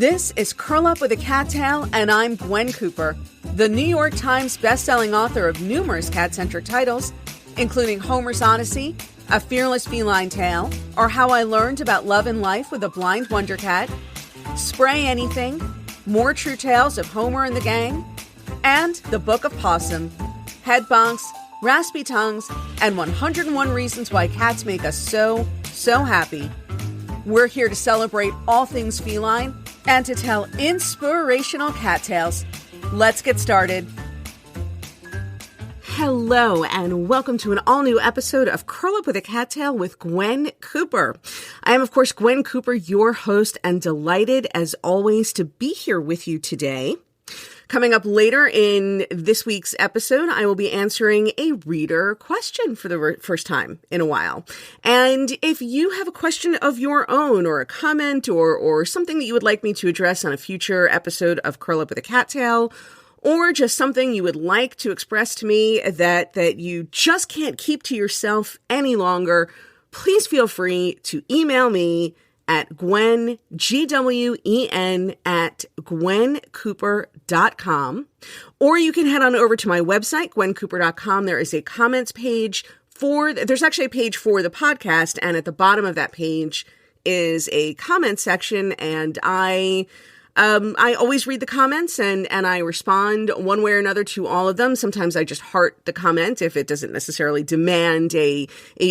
This is Curl Up with a Cattail, and I'm Gwen Cooper, the New York Times bestselling author of numerous cat-centric titles, including Homer's Odyssey, A Fearless Feline Tale, or How I Learned About Love and Life with a Blind Wonder Cat, Spray Anything, More True Tales of Homer and the Gang, and The Book of Possum, Head Bonks, Raspy Tongues, and 101 Reasons Why Cats Make Us So happy. We're here to celebrate all things feline and to tell inspirational cat tales. Let's get started. Hello, and welcome to an all-new episode of Curl Up with a Cattail with Gwen Cooper. I am, of course, Gwen Cooper, your host, and delighted, as always, to be here with you today. Coming up later in this week's episode, I will be answering a reader question for the first time in a while. And if you have a question of your own or a comment or something that you would like me to address on a future episode of Curl Up with a Cattail, or just something you would like to express to me that you just can't keep to yourself any longer, please feel free to email me at Gwen, Gwen, at gwencooper.com. Or you can head on over to my website, gwencooper.com. There is a comments page there's actually a page for the podcast, and at the bottom of that page is a comment section, and I always read the comments and I respond one way or another to all of them. Sometimes I just heart the comment if it doesn't necessarily demand a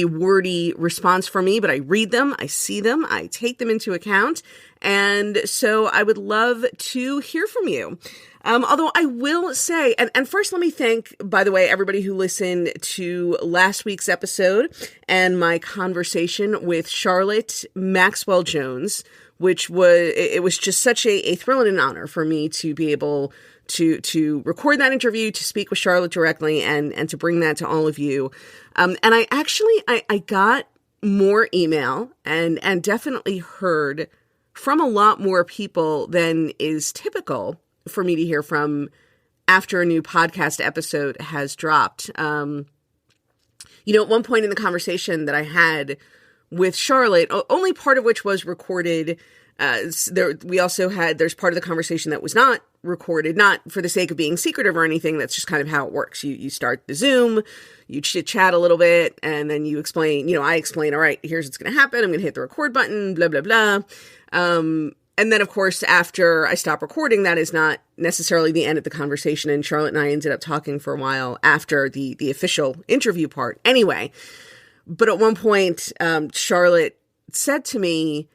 wordy response from me, but I read them, I see them, I take them into account. And so I would love to hear from you. Although I will say, and first let me thank, by the way, everybody who listened to last week's episode and my conversation with Charlotte Maxwell Jones, which was just such a thrill and an honor for me to be able to record that interview, to speak with Charlotte directly, and to bring that to all of you. And I got more email and definitely heard from a lot more people than is typical for me to hear from after a new podcast episode has dropped. At one point in the conversation that I had with Charlotte, only part of which was recorded. There's part of the conversation that was not recorded, not for the sake of being secretive or anything. That's just kind of how it works. You start the Zoom, you chit chat a little bit, and then you explain, I explain, all right, here's what's going to happen. I'm going to hit the record button, blah, blah, blah. And then, of course, after I stop recording, that is not necessarily the end of the conversation. And Charlotte and I ended up talking for a while after the official interview part. But at one point, Charlotte said to me,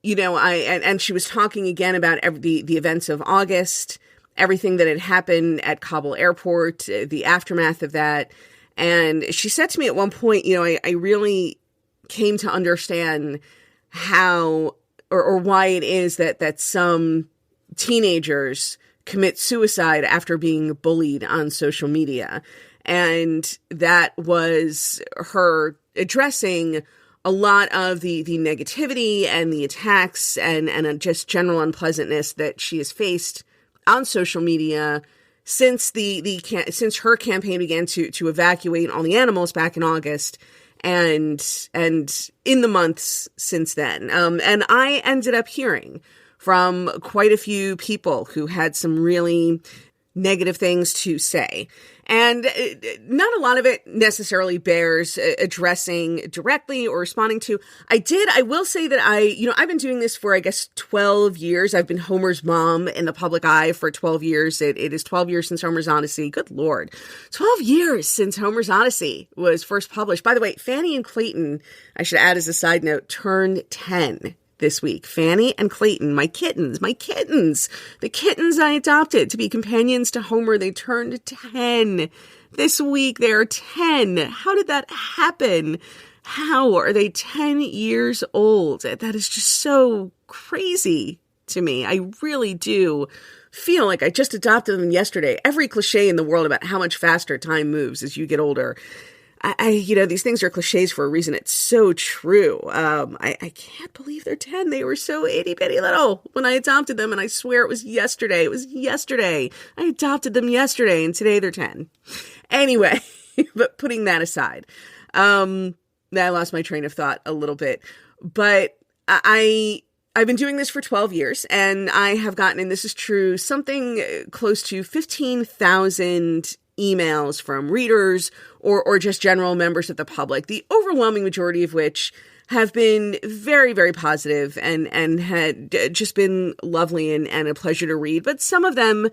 and she was talking again about the events of August, everything that had happened at Kabul airport, the aftermath of that. And she said to me at one point, I really came to understand how or why it is that some teenagers commit suicide after being bullied on social media. And that was her addressing a lot of the negativity and the attacks and just general unpleasantness that she has faced on social media since since her campaign began to evacuate all the animals back in August and in the months since then. And I ended up hearing from quite a few people who had some really negative things to say. And not a lot of it necessarily bears addressing directly or responding to. I will say that I've been doing this for, I guess, 12 years. I've been Homer's mom in the public eye for 12 years. It is 12 years since Homer's Odyssey. Good Lord. 12 years since Homer's Odyssey was first published. By the way, Fanny and Clayton, I should add as a side note, turned 10 this week. Fanny and Clayton, my kittens, the kittens I adopted to be companions to Homer, they turned 10 this week. They're 10. How did that happen? How are they 10 years old? That is just so crazy to me. I really do feel like I just adopted them yesterday. Every cliche in the world about how much faster time moves as you get older. These things are cliches for a reason. It's so true. I can't believe they're 10. They were so itty bitty little when I adopted them. And I swear it was yesterday. I adopted them yesterday and today they're 10. Anyway, but putting that aside, I lost my train of thought a little bit, but I I've been doing this for 12 years, and I have gotten, and this is true, something close to 15,000 emails from readers or just general members of the public, the overwhelming majority of which have been very, very positive and had just been lovely and a pleasure to read. But some of them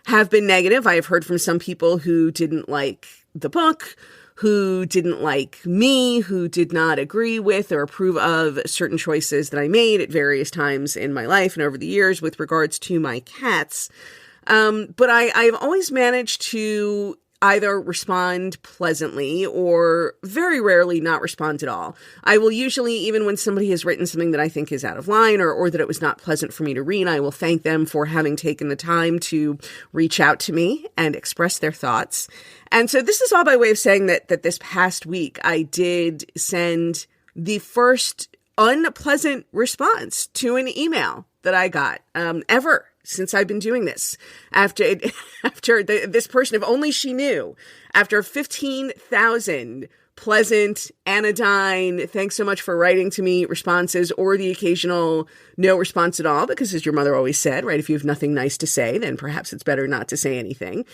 have been negative. I have heard from some people who didn't like the book, who didn't like me, who did not agree with or approve of certain choices that I made at various times in my life and over the years with regards to my cats. But I've always managed to either respond pleasantly or very rarely not respond at all. I will usually, even when somebody has written something that I think is out of line or that it was not pleasant for me to read, I will thank them for having taken the time to reach out to me and express their thoughts. And so this is all by way of saying that this past week I did send the first unpleasant response to an email that I got ever since I've been doing this. After this person, if only she knew, after 15,000 pleasant, anodyne, thanks so much for writing to me responses, or the occasional no response at all, because as your mother always said, right, if you have nothing nice to say, then perhaps it's better not to say anything.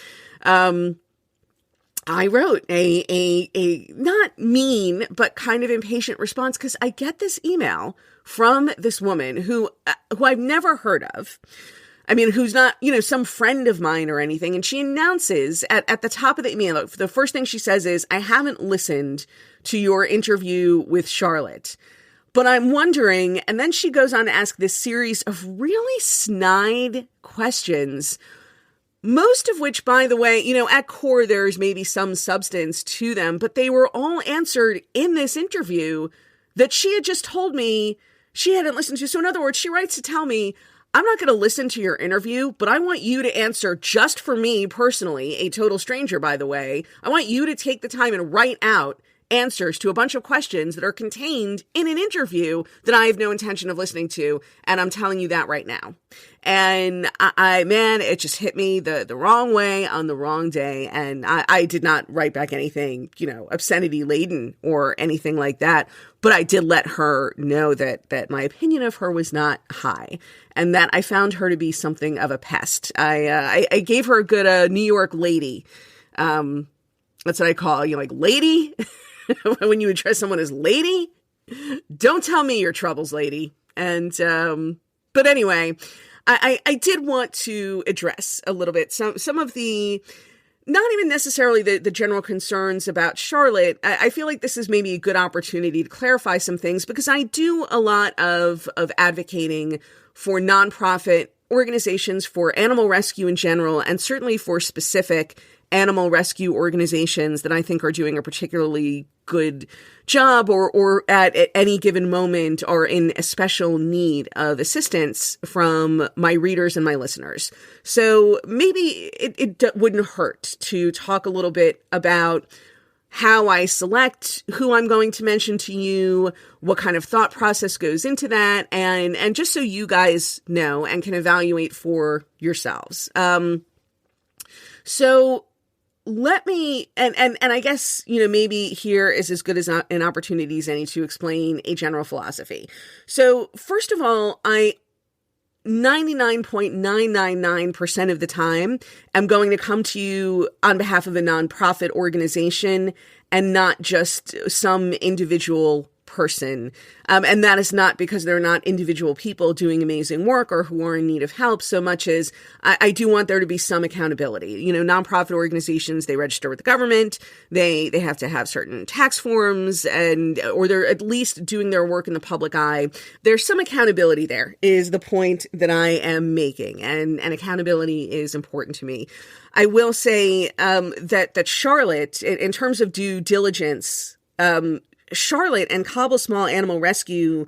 I wrote a not mean, but kind of impatient response, because I get this email from this woman who I've never heard of. I mean, who's not, some friend of mine or anything. And she announces at the top of the email, the first thing she says is, I haven't listened to your interview with Charlotte, but I'm wondering, and then she goes on to ask this series of really snide questions, most of which, by the way, at core, there's maybe some substance to them, but they were all answered in this interview that she had just told me she hadn't listened to. So in other words, she writes to tell me, I'm not going to listen to your interview, but I want you to answer just for me personally, a total stranger, by the way. I want you to take the time and write out answers to a bunch of questions that are contained in an interview that I have no intention of listening to. And I'm telling you that right now. And man, it just hit me the wrong way on the wrong day. And I did not write back anything, obscenity laden or anything like that. But I did let her know that my opinion of her was not high and that I found her to be something of a pest. I gave her a good New York lady. That's what I call, like lady. When you address someone as lady, don't tell me your troubles, lady. And, but anyway, I did want to address a little bit some of the, not even necessarily the general concerns about Charlotte. I feel like this is maybe a good opportunity to clarify some things, because I do a lot of advocating for nonprofit organizations, for animal rescue in general, and certainly for specific animal rescue organizations that I think are doing a particularly good job or at any given moment are in a special need of assistance from my readers and my listeners. So maybe it wouldn't hurt to talk a little bit about how I select who I'm going to mention to you, what kind of thought process goes into that, and just so you guys know and can evaluate for yourselves. So let me, and I guess, maybe here is as good as an opportunity as any to explain a general philosophy. So first of all, 99.999% of the time, I'm going to come to you on behalf of a nonprofit organization and not just some individual person. And that is not because they're not individual people doing amazing work or who are in need of help, so much as I do want there to be some accountability. Nonprofit organizations, they register with the government, they have to have certain tax forms, or they're at least doing their work in the public eye. There's some accountability there, is the point that I am making, and accountability is important to me. I will say that Charlotte, in terms of due diligence, Charlotte and Cobble Small Animal Rescue,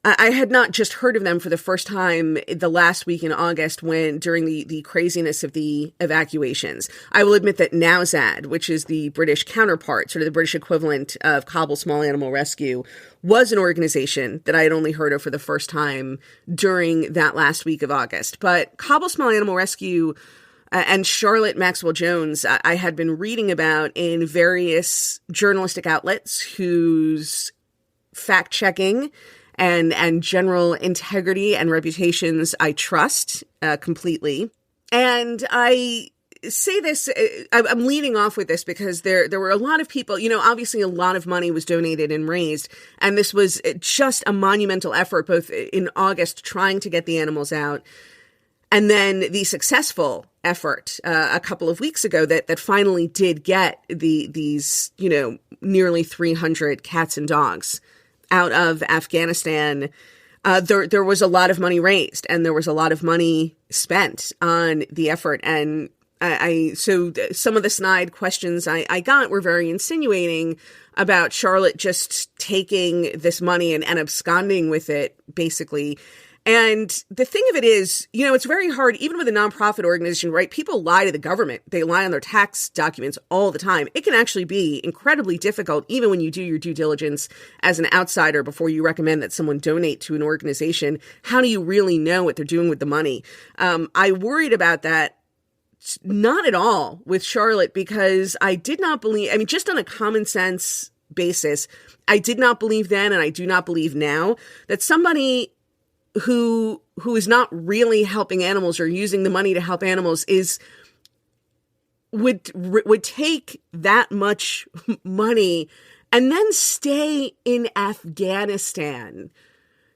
I had not just heard of them for the first time the last week in August during the craziness of the evacuations. I will admit that NowZad, which is the British counterpart, sort of the British equivalent of Cobble Small Animal Rescue, was an organization that I had only heard of for the first time during that last week of August. But Cobble Small Animal Rescue and Charlotte Maxwell Jones, I had been reading about in various journalistic outlets whose fact-checking and general integrity and reputations I trust completely. And I say this, I'm leading off with this because there were a lot of people, obviously a lot of money was donated and raised, and this was just a monumental effort, both in August trying to get the animals out, and then the successful effort a couple of weeks ago that finally did get these nearly 300 cats and dogs out of Afghanistan. There was a lot of money raised, and there was a lot of money spent on the effort. And so some of the snide questions I got were very insinuating about Charlotte just taking this money and absconding with it, basically. And the thing of it is, it's very hard, even with a nonprofit organization, right? People lie to the government. They lie on their tax documents all the time. It can actually be incredibly difficult, even when you do your due diligence as an outsider before you recommend that someone donate to an organization. How do you really know what they're doing with the money? I worried about that. Not at all with Charlotte, because I did not believe, just on a common sense basis, I did not believe then, and I do not believe now, that somebody who is not really helping animals or using the money to help animals would take that much money and then stay in Afghanistan.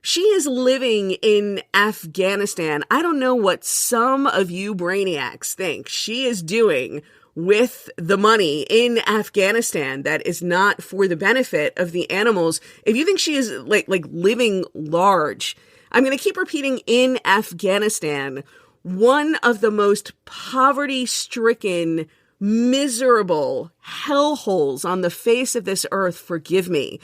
She is living in Afghanistan. I don't know what some of you brainiacs think she is doing with the money in Afghanistan that is not for the benefit of the animals. If you think she is like living large, I'm going to keep repeating, in Afghanistan, one of the most poverty-stricken, miserable hellholes on the face of this earth, forgive me.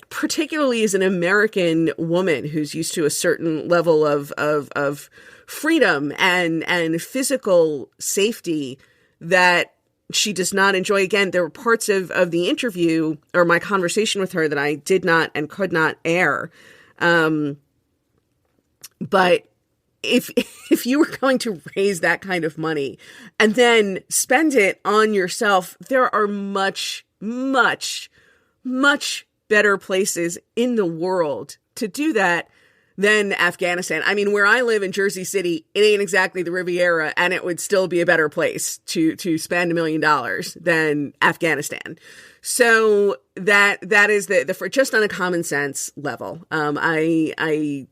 Particularly as an American woman who's used to a certain level of freedom and physical safety that she does not enjoy. Again, there were parts of the interview or my conversation with her that I did not and could not air. But if you were going to raise that kind of money and then spend it on yourself, there are much, much, much better places in the world to do that than Afghanistan. Where I live in Jersey City, it ain't exactly the Riviera, and it would still be a better place to spend $1 million than Afghanistan. So that is the for just on a common sense level. I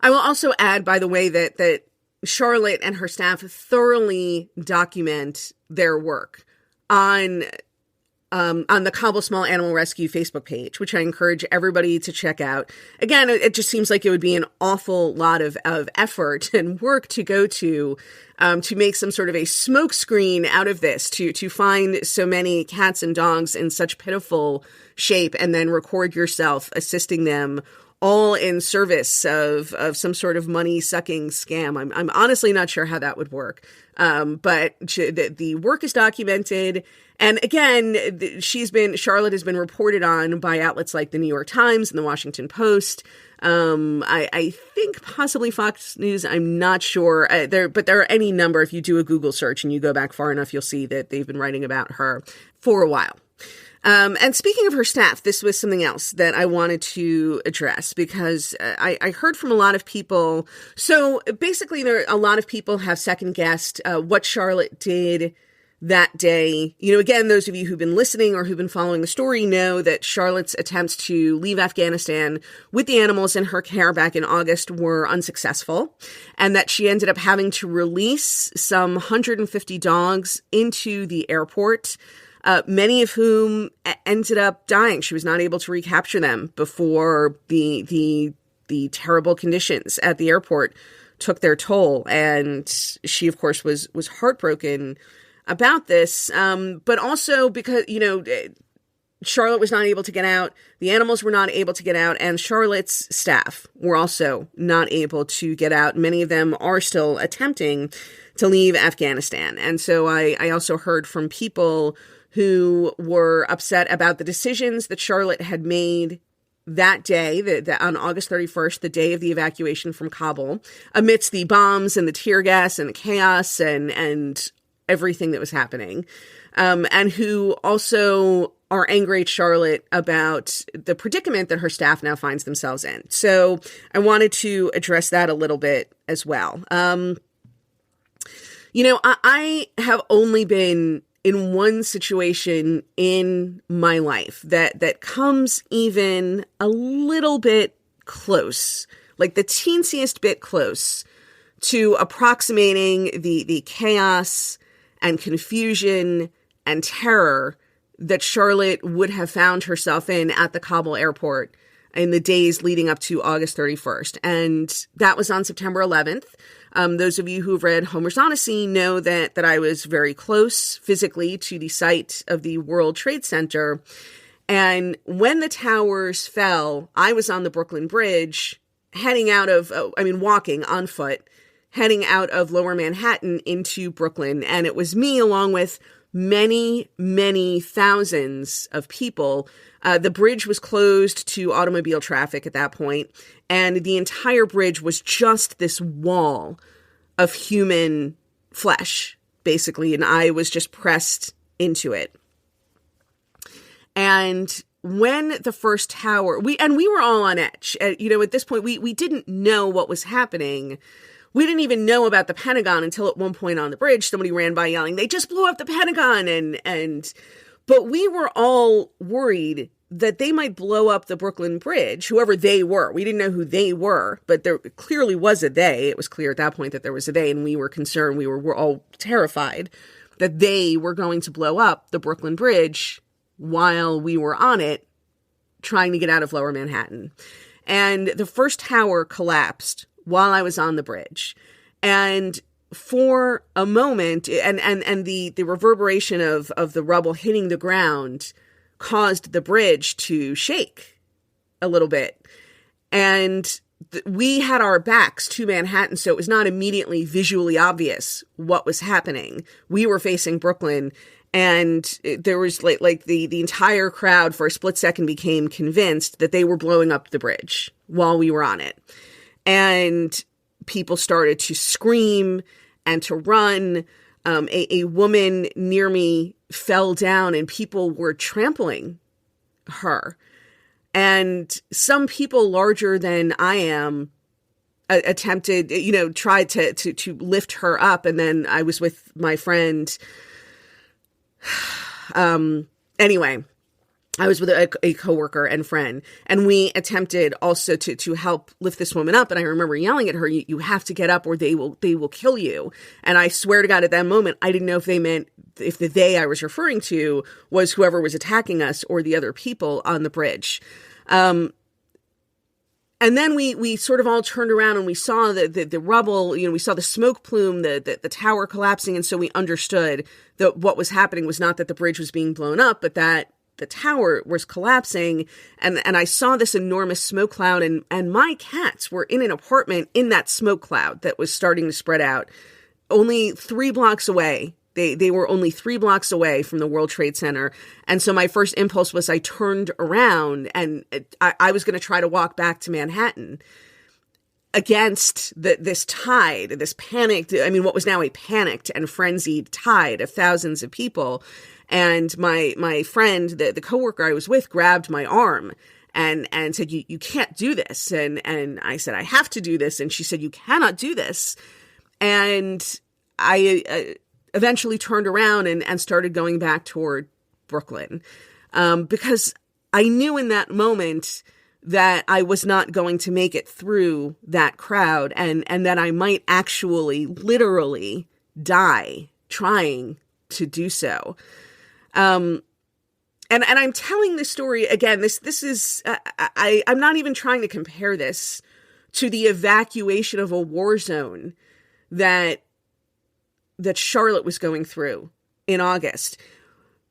will also add, by the way, that Charlotte and her staff thoroughly document their work on the Kabul Small Animal Rescue Facebook page, which I encourage everybody to check out. Again, it just seems like it would be an awful lot of effort and work to go to make some sort of a smokescreen out of this, to find so many cats and dogs in such pitiful shape and then record yourself assisting them, all in service of some sort of money-sucking scam. I'm honestly not sure how that would work. But the work is documented. And again, Charlotte has been reported on by outlets like the New York Times and the Washington Post. I think possibly Fox News. I'm not sure. But there are any number. If you do a Google search and you go back far enough, you'll see that they've been writing about her for a while. And speaking of her staff, this was something else that I wanted to address because I heard from a lot of people. So basically, a lot of people have second guessed what Charlotte did that day. Again, those of you who've been listening or who've been following the story know that Charlotte's attempts to leave Afghanistan with the animals in her care back in August were unsuccessful, and that she ended up having to release some 150 dogs into the airport. Many of whom ended up dying. She was not able to recapture them before the terrible conditions at the airport took their toll. And she, of course, was heartbroken about this. But also because, Charlotte was not able to get out, the animals were not able to get out, and Charlotte's staff were also not able to get out. Many of them are still attempting to leave Afghanistan. And so I also heard from people who were upset about the decisions that Charlotte had made that day, on August 31st, the day of the evacuation from Kabul, amidst the bombs and the tear gas and the chaos and everything that was happening, and who also are angry at Charlotte about the predicament that her staff now finds themselves in. So I wanted to address that a little bit as well. I have only been in one situation in my life that comes even a little bit close, like the teensiest bit close to approximating the chaos and confusion and terror that Charlotte would have found herself in at the Kabul airport in the days leading up to August 31st. And that was on September 11th. Those of you who've read Homer's Odyssey know that I was very close physically to the site of the World Trade Center. And when the towers fell, I was on the Brooklyn Bridge walking on foot, heading out of Lower Manhattan into Brooklyn. And it was me along with many, many thousands of people. The bridge was closed to automobile traffic at that point, and the entire bridge was just this wall of human flesh, basically, and I was just pressed into it. And when the first tower, we were all on edge. At this point, we didn't know what was happening. We didn't even know about the Pentagon until at one point on the bridge, somebody ran by yelling, "They just blew up the Pentagon." But we were all worried that they might blow up the Brooklyn Bridge, whoever they were. We didn't know who they were, but there clearly was a they. It was clear at that point that there was a they, and we were concerned. We were all terrified that they were going to blow up the Brooklyn Bridge while we were on it, trying to get out of Lower Manhattan. And the first tower collapsed while I was on the bridge. And for a moment, and the reverberation of the rubble hitting the ground caused the bridge to shake a little bit. And we had our backs to Manhattan, so it was not immediately visually obvious what was happening. We were facing Brooklyn, and there was like the entire crowd for a split second became convinced that they were blowing up the bridge while we were on it. And people started to scream and to run. A woman near me fell down and people were trampling her. And some people larger than I am attempted, tried to lift her up. And then I was with my friend. Anyway, I was with a coworker and friend, and we attempted also to help lift this woman up. And I remember yelling at her, you have to get up or they will kill you. And I swear to God, at that moment, I didn't know if the they I was referring to was whoever was attacking us or the other people on the bridge. And then we sort of all turned around and we saw the rubble, we saw the smoke plume, the tower collapsing. And so we understood that what was happening was not that the bridge was being blown up, but that the tower was collapsing. And I saw this enormous smoke cloud, and my cats were in an apartment in that smoke cloud that was starting to spread out only 3 blocks away. They were only 3 blocks away from the World Trade Center. And so my first impulse was I turned around and I was going to try to walk back to Manhattan against this tide, this panicked, what was now a panicked and frenzied tide of thousands of people. And my friend, the coworker I was with, grabbed my arm and said, you can't do this. And I said, I have to do this. And she said, you cannot do this. And I eventually turned around and started going back toward Brooklyn, because I knew in that moment that I was not going to make it through that crowd and that I might actually literally die trying to do so. And I'm telling this story again, this is, I'm not even trying to compare this to the evacuation of a war zone that Charlotte was going through in August.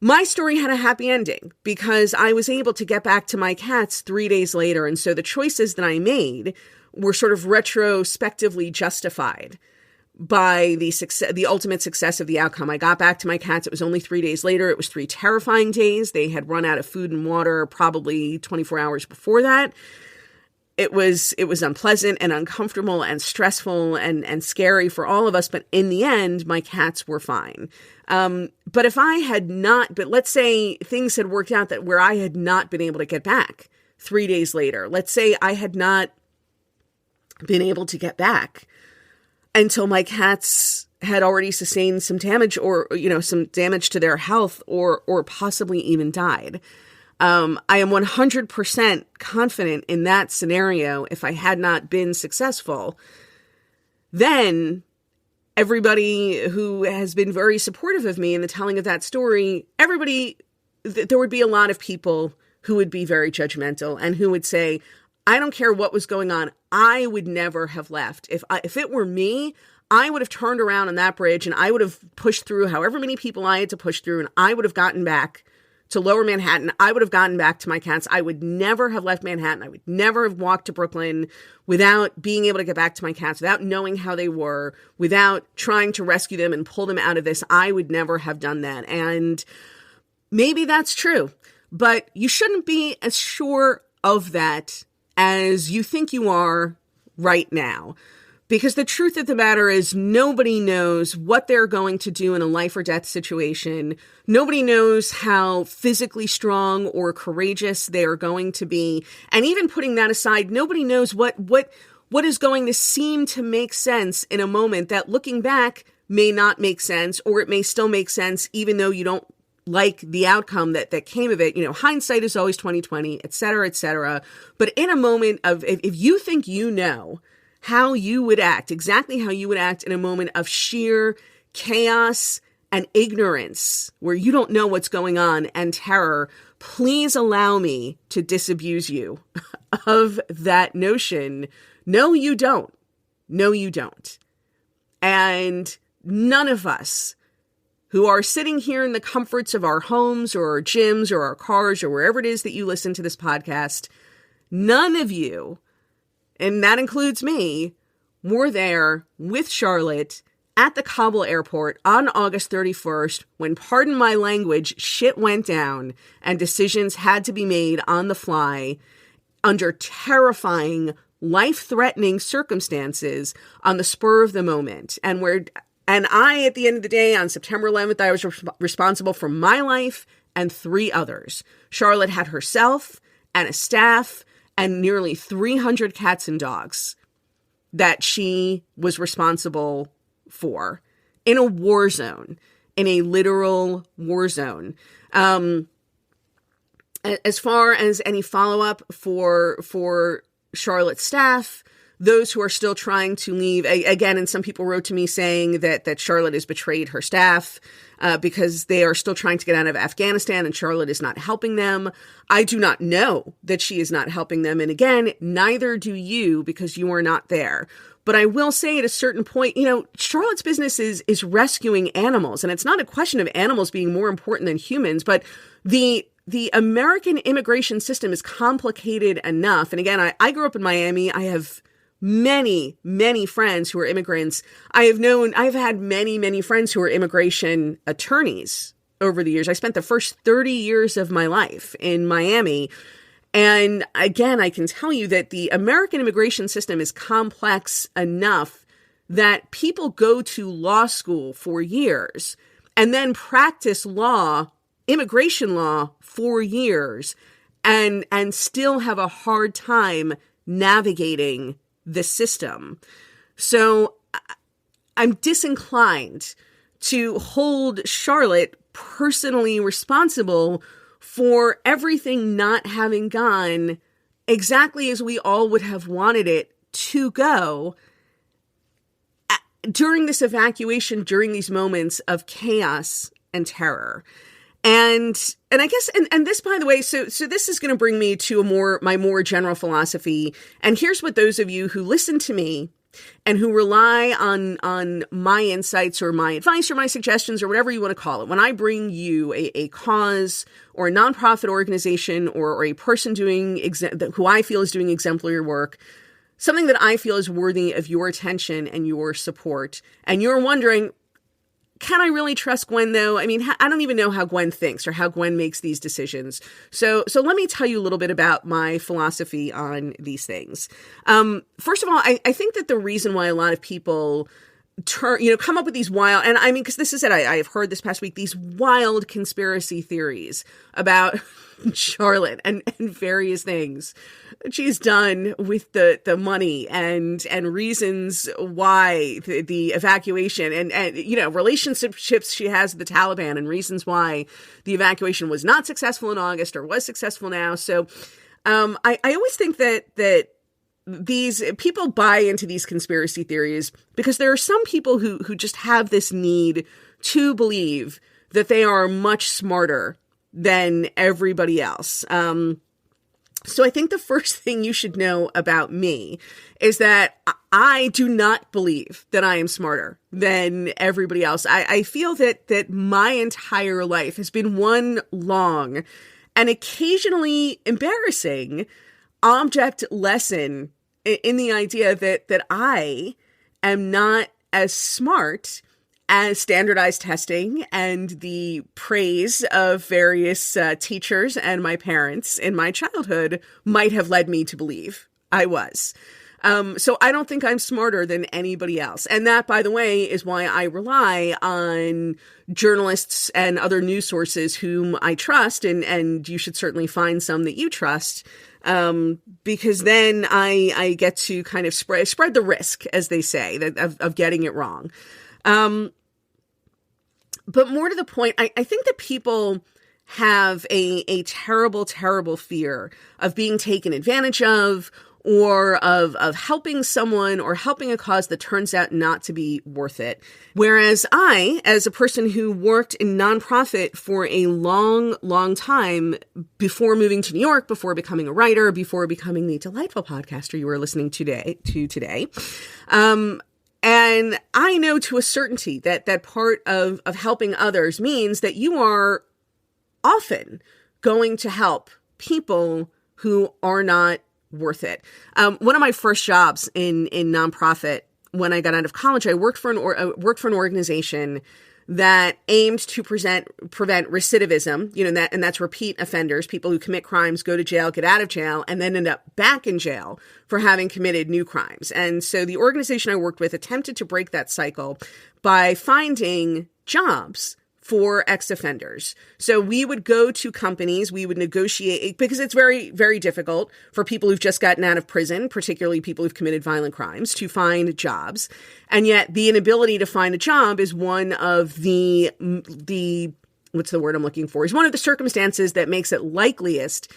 My story had a happy ending because I was able to get back to my cats 3 days later. And so the choices that I made were sort of retrospectively justified by the ultimate success of the outcome. I got back to my cats. It was only 3 days later. It was 3 terrifying days. They had run out of food and water probably 24 hours before that. It was unpleasant and uncomfortable and stressful and scary for all of us. But in the end, my cats were fine. But if I had not, but let's say things had worked out that where I had not been able to get back 3 days later, let's say I had not been able to get back until my cats had already sustained some damage or, some damage to their health or possibly even died. I am 100% confident in that scenario. If I had not been successful, then everybody who has been very supportive of me in the telling of that story, there would be a lot of people who would be very judgmental and who would say, I don't care what was going on. I would never have left. If it were me, I would have turned around on that bridge and I would have pushed through however many people I had to push through, and I would have gotten back to Lower Manhattan. I would have gotten back to my cats. I would never have left Manhattan. I would never have walked to Brooklyn without being able to get back to my cats, without knowing how they were, without trying to rescue them and pull them out of this. I would never have done that. And maybe that's true, but you shouldn't be as sure of that as you think you are right now. Because the truth of the matter is nobody knows what they're going to do in a life or death situation. Nobody knows how physically strong or courageous they are going to be. And even putting that aside, nobody knows what is going to seem to make sense in a moment that looking back may not make sense, or it may still make sense even though you don't like the outcome that came of it. Hindsight is always 20/20, et cetera, et cetera. But in a moment of, if you think you know how you would act, exactly how you would act in a moment of sheer chaos and ignorance, where you don't know what's going on, and terror, please allow me to disabuse you of that notion. No, you don't. No, you don't. And none of us who are sitting here in the comforts of our homes or our gyms or our cars or wherever it is that you listen to this podcast, none of you, and that includes me, were there with Charlotte at the Kabul airport on August 31st when, pardon my language, shit went down and decisions had to be made on the fly under terrifying, life-threatening circumstances on the spur of the moment. And I, at the end of the day, on September 11th, I was responsible for my life and 3 others. Charlotte had herself and a staff and nearly 300 cats and dogs that she was responsible for in a war zone, in a literal war zone. As far as any follow-up for Charlotte's staff, those who are still trying to leave, again, and some people wrote to me saying that Charlotte has betrayed her staff because they are still trying to get out of Afghanistan and Charlotte is not helping them. I do not know that she is not helping them. And again, neither do you, because you are not there. But I will say at a certain point, Charlotte's business is rescuing animals. And it's not a question of animals being more important than humans, but the American immigration system is complicated enough. And again, I grew up in Miami. I have many, many friends who are immigrants. I've had many, many friends who are immigration attorneys over the years. I spent the first 30 years of my life in Miami. And again, I can tell you that the American immigration system is complex enough that people go to law school for years and then practice immigration law for years and still have a hard time navigating the system. So I'm disinclined to hold Charlotte personally responsible for everything not having gone exactly as we all would have wanted it to go during this evacuation, during these moments of chaos and terror. And I guess, and this, by the way, so this is going to bring me to my more general philosophy. And here's what those of you who listen to me and who rely on my insights or my advice or my suggestions or whatever you want to call it, when I bring you a cause or a nonprofit organization or a person who I feel is doing exemplary work, something that I feel is worthy of your attention and your support, and you're wondering, can I really trust Gwen, though? I mean, I don't even know how Gwen thinks or how Gwen makes these decisions. So let me tell you a little bit about my philosophy on these things. First of all, I think that the reason why a lot of people come up with these wild, and I mean, because this is it, I have heard this past week, these wild conspiracy theories about Charlotte and various things that she's done with the money and reasons why the evacuation and relationships she has with the Taliban and reasons why the evacuation was not successful in August or was successful now. So I always think that these people buy into these conspiracy theories because there are some people who just have this need to believe that they are much smarter than everybody else. So I think the first thing you should know about me is that I do not believe that I am smarter than everybody else. I feel that my entire life has been one long and occasionally embarrassing object lesson in the idea that I am not as smart as standardized testing and the praise of various teachers and my parents in my childhood might have led me to believe I was. So I don't think I'm smarter than anybody else. And that, by the way, is why I rely on journalists and other news sources whom I trust, and you should certainly find some that you trust, because then I get to kind of spread the risk, as they say, of getting it wrong. But more to the point, I think that people have a terrible, terrible fear of being taken advantage of, or of helping someone or helping a cause that turns out not to be worth it. Whereas I, as a person who worked in nonprofit for a long, long time before moving to New York, before becoming a writer, before becoming the delightful podcaster you are listening to today, and I know to a certainty that part of helping others means that you are often going to help people who are not worth it. One of my first jobs in nonprofit when I got out of college, I worked for an organization that aimed to prevent recidivism, and that's repeat offenders, people who commit crimes, go to jail, get out of jail, and then end up back in jail for having committed new crimes. And so the organization I worked with attempted to break that cycle by finding jobs for ex-offenders. So we would go to companies, we would negotiate, because it's very, very difficult for people who've just gotten out of prison, particularly people who've committed violent crimes, to find jobs. And yet the inability to find a job is one of the what's the word I'm looking for, is one of the circumstances that makes it likeliest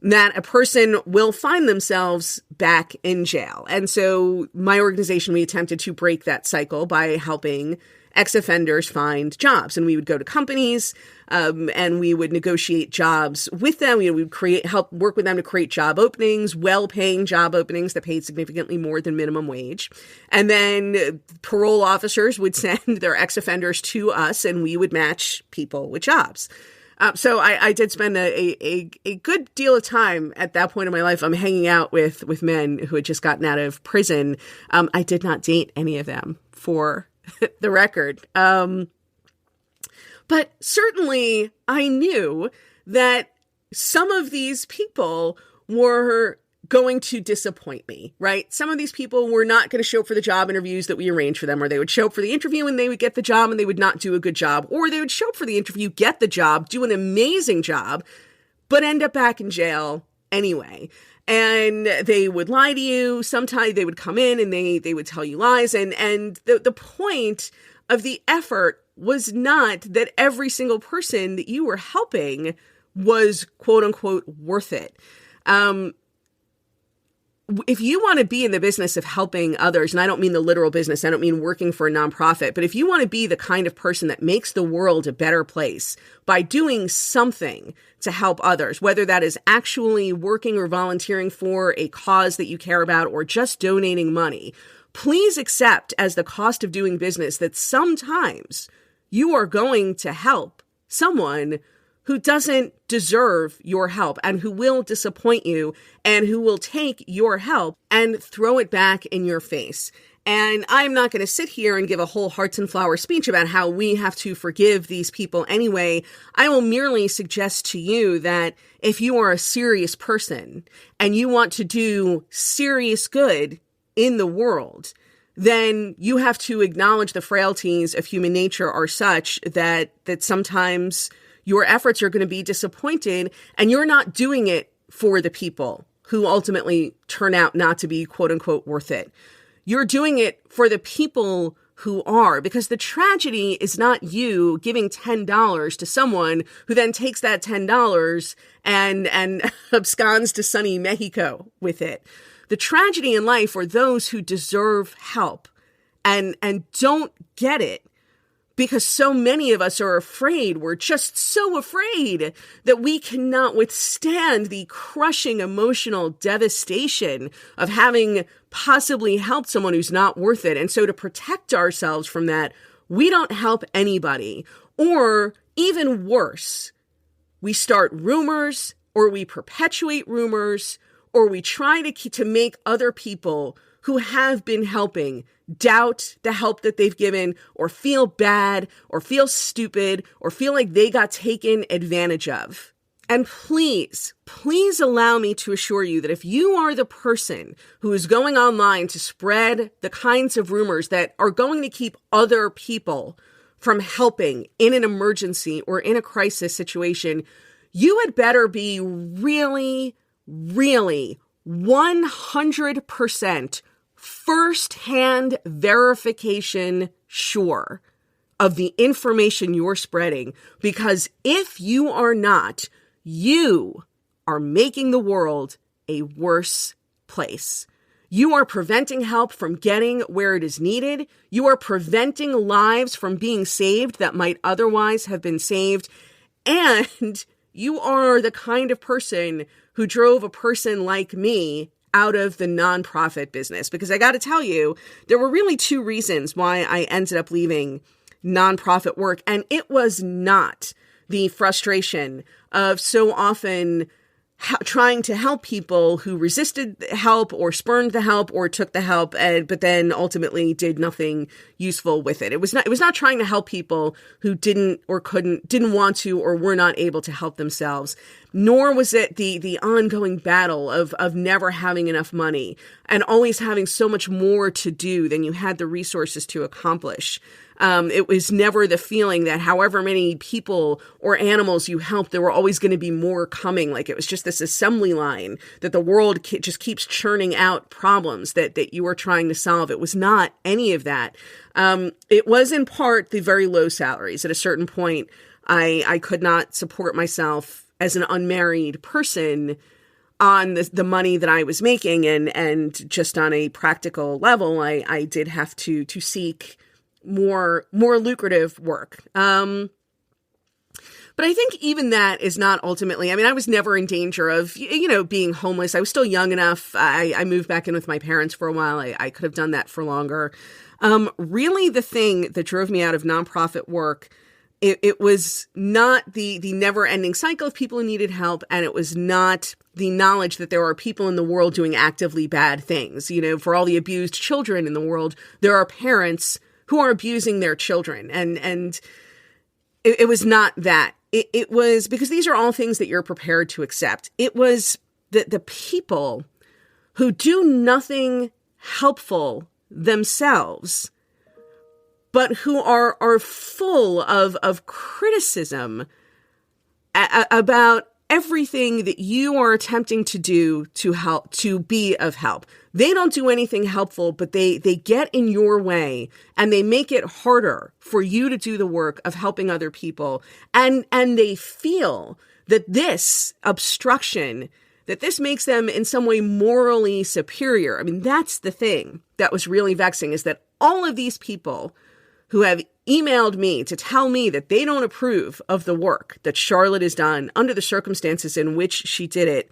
that a person will find themselves back in jail. And so my organization, we attempted to break that cycle by helping ex-offenders find jobs. And we would go to companies, and we would negotiate jobs with them. We would help work with them to create job openings, well-paying job openings that paid significantly more than minimum wage. And then parole officers would send their ex-offenders to us, and we would match people with jobs. So I did spend a good deal of time at that point in my life. I'm hanging out with men who had just gotten out of prison. I did not date any of them, for the record. But certainly I knew that some of these people were going to disappoint me, right? Some of these people were not going to show up for the job interviews that we arranged for them, or they would show up for the interview and they would get the job and they would not do a good job, or they would show up for the interview, get the job, do an amazing job, but end up back in jail anyway. And they would lie to you. Sometimes they would come in and they would tell you lies. And the point of the effort was not that every single person that you were helping was quote unquote worth it. If you want to be in the business of helping others, and I don't mean the literal business, I don't mean working for a nonprofit, but if you want to be the kind of person that makes the world a better place by doing something to help others, whether that is actually working or volunteering for a cause that you care about or just donating money, please accept as the cost of doing business that sometimes you are going to help someone who doesn't deserve your help and who will disappoint you and who will take your help and throw it back in your face. And I'm not going to sit here and give a whole hearts and flowers speech about how we have to forgive these people anyway. I will merely suggest to you that if you are a serious person and you want to do serious good in the world, then you have to acknowledge the frailties of human nature are such that sometimes your efforts are going to be disappointed, and you're not doing it for the people who ultimately turn out not to be quote unquote worth it. You're doing it for the people who are, because the tragedy is not you giving $10 to someone who then takes that $10 and absconds to sunny Mexico with it. The tragedy in life are those who deserve help and don't get it, because so many of us are afraid. We're just so afraid that we cannot withstand the crushing emotional devastation of having possibly helped someone who's not worth it. And so to protect ourselves from that, we don't help anybody. Or even worse, we start rumors, or we perpetuate rumors, or we try to make other people who have been helping doubt the help that they've given, or feel bad, or feel stupid, or feel like they got taken advantage of. And please allow me to assure you that if you are the person who is going online to spread the kinds of rumors that are going to keep other people from helping in an emergency or in a crisis situation, you had better be really, really 100% first-hand verification sure of the information you're spreading, because if you are not, you are making the world a worse place. You are preventing help from getting where it is needed. You are preventing lives from being saved that might otherwise have been saved. And you are the kind of person who drove a person like me out of the nonprofit business. Because I got to tell you, there were really two reasons why I ended up leaving nonprofit work. And it was not the frustration of so often trying to help people who resisted help or spurned the help or took the help, but then ultimately did nothing useful with it. It was not trying to help people who didn't want to, or were not able to help themselves. Nor was it the ongoing battle of never having enough money and always having so much more to do than you had the resources to accomplish. It was never the feeling that however many people or animals you helped, there were always going to be more coming. Like it was just this assembly line that the world just keeps churning out problems that you were trying to solve. It was not any of that. It was in part the very low salaries. At a certain point, I could not support myself as an unmarried person on the money that I was making. And just on a practical level, I did have to seek more lucrative work. But I think even that is not ultimately, I was never in danger of, being homeless. I was still young enough. I moved back in with my parents for a while. I could have done that for longer. Really the thing that drove me out of nonprofit work, it was not the never ending cycle of people who needed help. And it was not the knowledge that there are people in the world doing actively bad things. For all the abused children in the world, there are parents who are abusing their children. And it was not that. It was because these are all things that you're prepared to accept. It was the people who do nothing helpful themselves, but who are full of criticism about everything that you are attempting to do to help, to be of help. They don't do anything helpful, but they get in your way and they make it harder for you to do the work of helping other people. And they feel that this obstruction, that this makes them in some way morally superior. That's the thing that was really vexing, is that all of these people who have emailed me to tell me that they don't approve of the work that Charlotte has done under the circumstances in which she did it,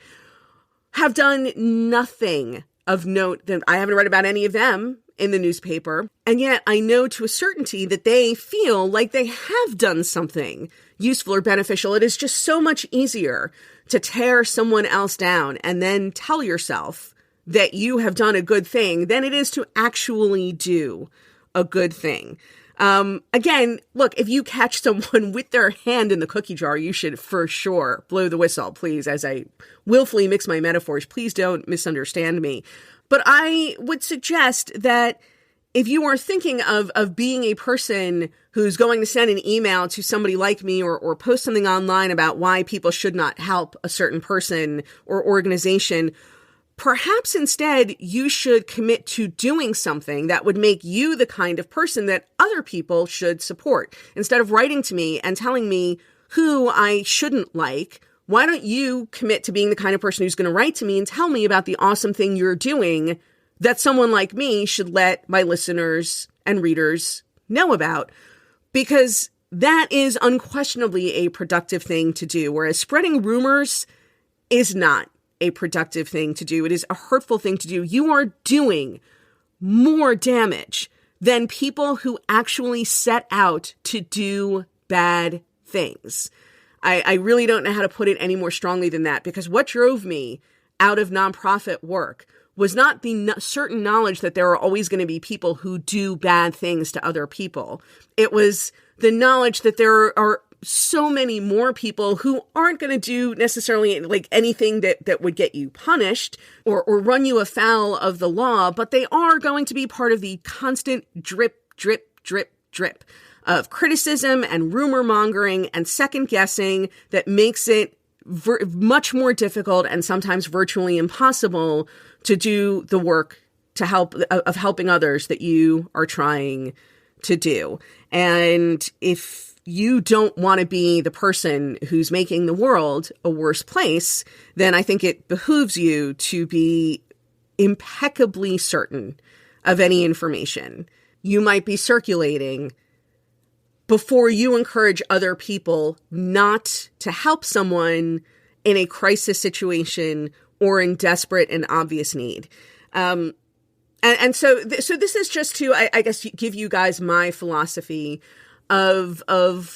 have done nothing of note. That I haven't read about any of them in the newspaper. And yet I know to a certainty that they feel like they have done something useful or beneficial. It is just so much easier to tear someone else down and then tell yourself that you have done a good thing than it is to actually do a good thing. Again, look, if you catch someone with their hand in the cookie jar, you should for sure blow the whistle, please. As I willfully mix my metaphors, please don't misunderstand me. But I would suggest that if you are thinking of being a person who's going to send an email to somebody like me or post something online about why people should not help a certain person or organization, perhaps instead you should commit to doing something that would make you the kind of person that other people should support. Instead of writing to me and telling me who I shouldn't like, why don't you commit to being the kind of person who's going to write to me and tell me about the awesome thing you're doing that someone like me should let my listeners and readers know about? Because that is unquestionably a productive thing to do, whereas spreading rumors is not a productive thing to do. It is a hurtful thing to do. You are doing more damage than people who actually set out to do bad things. I really don't know how to put it any more strongly than that, because what drove me out of nonprofit work was not the certain knowledge that there are always going to be people who do bad things to other people. It was the knowledge that there are so many more people who aren't going to do necessarily like anything that would get you punished or run you afoul of the law, but they are going to be part of the constant drip, drip, drip, drip of criticism and rumor mongering and second guessing that makes it much more difficult and sometimes virtually impossible to do the work to helping others that you are trying to do. And if you don't want to be the person who's making the world a worse place, then I think it behooves you to be impeccably certain of any information you might be circulating before you encourage other people not to help someone in a crisis situation or in desperate and obvious need. And so this is just to, I guess, give you guys my philosophy of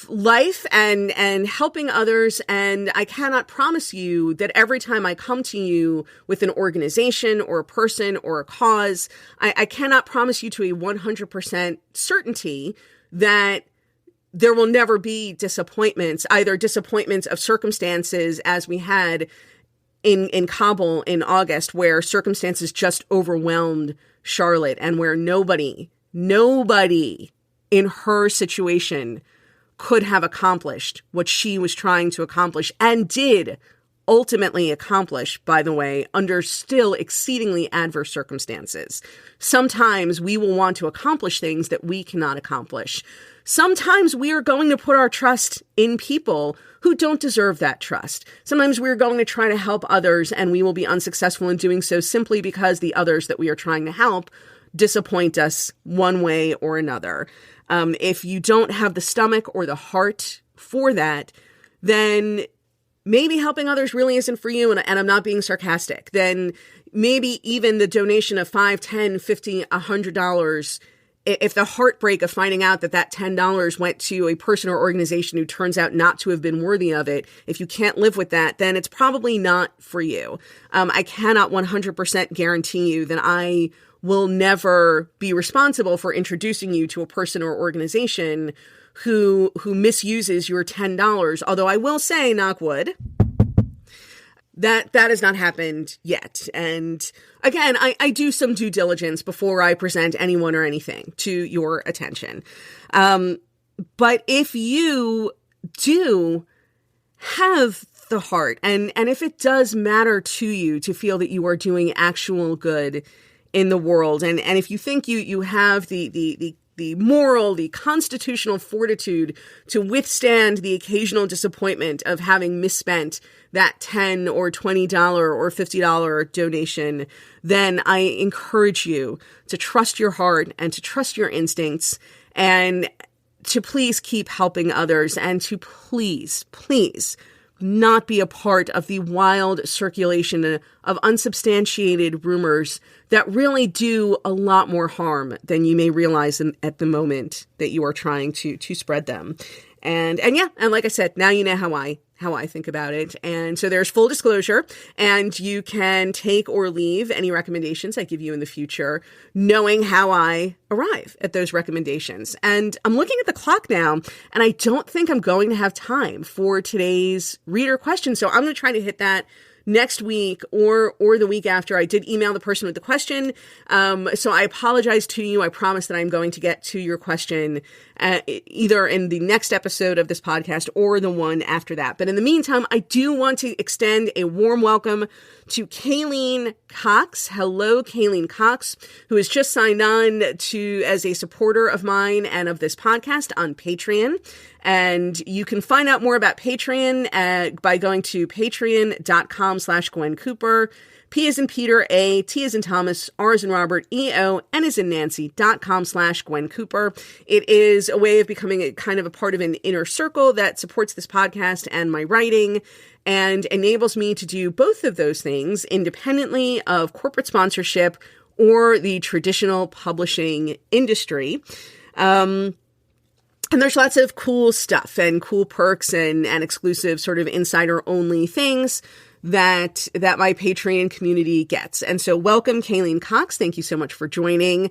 life and helping others. And I cannot promise you that every time I come to you with an organization or a person or a cause, I cannot promise you to a 100% certainty that there will never be disappointments, either disappointments of circumstances as we had in Kabul in August, where circumstances just overwhelmed Charlotte and where nobody in her situation could have accomplished what she was trying to accomplish and did ultimately accomplish, by the way, under still exceedingly adverse circumstances. Sometimes we will want to accomplish things that we cannot accomplish. Sometimes we are going to put our trust in people who don't deserve that trust. Sometimes we're going to try to help others and we will be unsuccessful in doing so simply because the others that we are trying to help disappoint us one way or another. If you don't have the stomach or the heart for that, then maybe helping others really isn't for you. And I'm not being sarcastic. Then maybe even the donation of $5, $10, $50, $100, if the heartbreak of finding out that $10 went to a person or organization who turns out not to have been worthy of it, if you can't live with that, then it's probably not for you. I cannot 100% guarantee you that I will never be responsible for introducing you to a person or organization who misuses your $10. Although I will say, knock wood, that has not happened yet. And again, I do some due diligence before I present anyone or anything to your attention. But if you do have the heart and if it does matter to you to feel that you are doing actual good in the world, and if you think you have the moral, the constitutional fortitude to withstand the occasional disappointment of having misspent that $10 or $20 or $50 donation, then I encourage you to trust your heart and to trust your instincts and to please keep helping others and to please not be a part of the wild circulation of unsubstantiated rumors that really do a lot more harm than you may realize at the moment that you are trying to spread them. And like I said, now you know how I think about it. And so there's full disclosure, and you can take or leave any recommendations I give you in the future, knowing how I arrive at those recommendations. And I'm looking at the clock now, and I don't think I'm going to have time for today's reader question. So I'm going to try to hit that next week or the week after. I did email the person with the question. So I apologize to you. I promise that I'm going to get to your question either in the next episode of this podcast or the one after that. But in the meantime, I do want to extend a warm welcome to Kayleen Cox. Hello, Kayleen Cox, who has just signed on as a supporter of mine and of this podcast on Patreon. And you can find out more about Patreon by going to patreon.com/Gwen Cooper. P as in Peter, A, T as in Thomas, R as in Robert, E-O, N as in Nancy.com/Gwen Cooper. It is a way of becoming a kind of a part of an inner circle that supports this podcast and my writing and enables me to do both of those things independently of corporate sponsorship or the traditional publishing industry. And there's lots of cool stuff and cool perks and exclusive sort of insider only things that my Patreon community gets. And so welcome, Kayleen Cox. Thank you so much for joining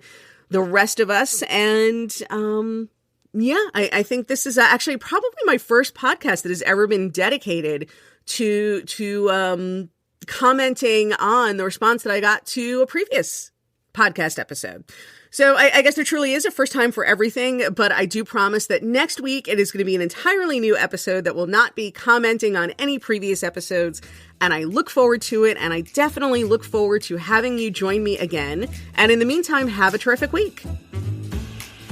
the rest of us. And I think this is actually probably my first podcast that has ever been dedicated to commenting on the response that I got to a previous podcast episode. So I guess there truly is a first time for everything, but I do promise that next week it is going to be an entirely new episode that will not be commenting on any previous episodes, and I look forward to it, and I definitely look forward to having you join me again. And in the meantime, have a terrific week.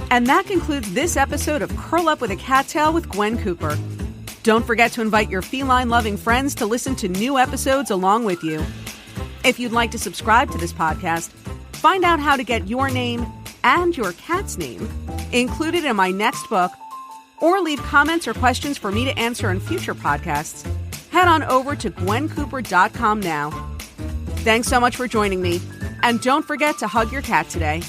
And that concludes this episode of Curl Up with a Cattail with Gwen Cooper. Don't forget to invite your feline-loving friends to listen to new episodes along with you. If you'd like to subscribe to this podcast, find out how to get your name and your cat's name included in my next book, or leave comments or questions for me to answer in future podcasts, head on over to gwencooper.com now. Thanks so much for joining me, and don't forget to hug your cat today.